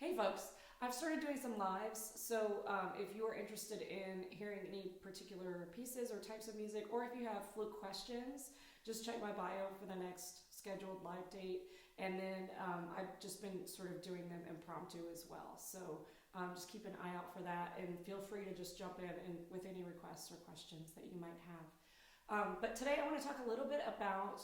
Hey folks, I've started doing some lives, so if you are interested in hearing any particular pieces or types of music, or if you have Flute questions, just check my bio for the next scheduled live date. And then I've just been sort of doing them impromptu as well. So just keep an eye out for that, and feel free to just jump in and with any requests or questions that you might have. But today I want to talk a little bit about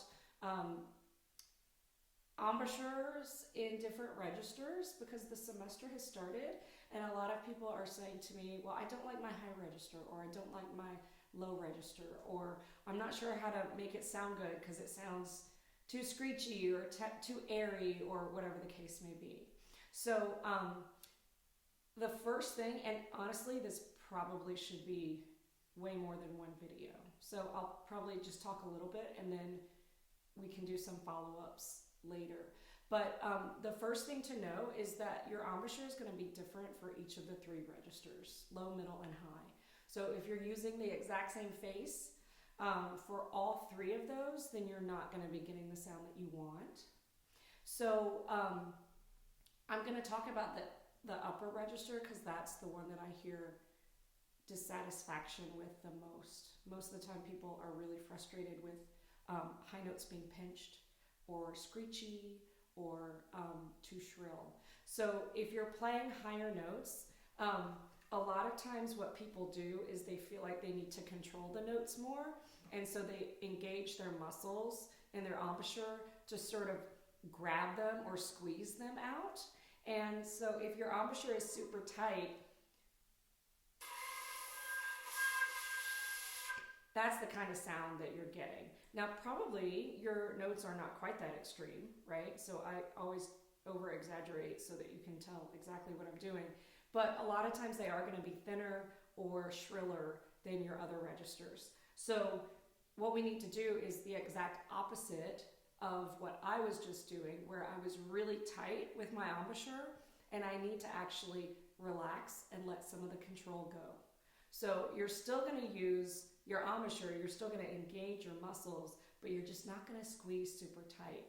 embouchures in different registers, because the semester has started and a lot of people are saying to me, well, I don't like my high register, or I don't like my low register, or I'm not sure how to make it sound good because it sounds too screechy or too airy, or whatever the case may be. So the first thing, and honestly this probably should be way more than one video, so I'll probably just talk a little bit and then we can do some follow-ups later. But the first thing to know is that your embouchure is going to be different for each of the three registers: low, middle, and high. So if you're using the exact same face for all three of those, then you're not going to be getting the sound that you want. So I'm going to talk about the upper register, because that's the one that I hear dissatisfaction with the most. Most of the time people are really frustrated with high notes being pinched or screechy or too shrill. So if you're playing higher notes, a lot of times what people do is they feel like they need to control the notes more, and so they engage their muscles in their embouchure to sort of grab them or squeeze them out. And so if your embouchure is super tight, that's the kind of sound that you're getting. Now, probably your notes are not quite that extreme, right? So I always over exaggerate so that you can tell exactly what I'm doing. But a lot of times they are going to be thinner or shriller than your other registers. So what we need to do is the exact opposite of what I was just doing, where I was really tight with my embouchure, and I need to actually relax and let some of the control go. So you're still going to use your embouchure, you're still going to engage your muscles, but you're just not going to squeeze super tight.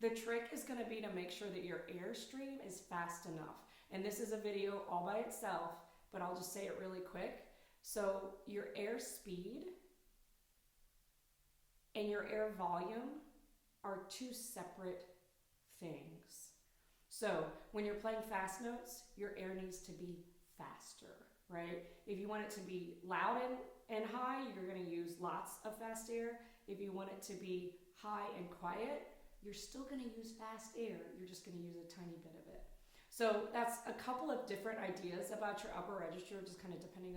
The trick is going to be to make sure that your airstream is fast enough. And this is a video all by itself, but I'll just say it really quick. So your air speed and your air volume are two separate things. So when you're playing fast notes, your air needs to be faster, right? If you want it to be loud and high, you're going to use lots of fast air. If you want it to be high and quiet, you're still going to use fast air. You're just going to use a tiny bit of it. So that's a couple of different ideas about your upper register, just kind of depending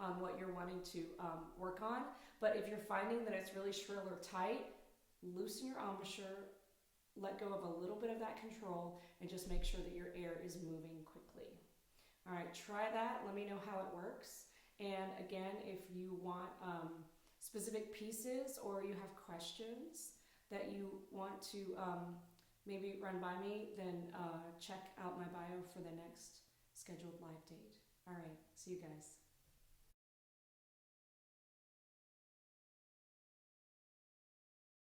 on what you're wanting to work on. But if you're finding that it's really shrill or tight, loosen your embouchure, let go of a little bit of that control, and just make sure that your air is moving quickly. All right, try that. Let me know how it works. And again, if you want specific pieces or you have questions that you want to maybe run by me, then check out my bio for the next scheduled live date. All right, see you guys.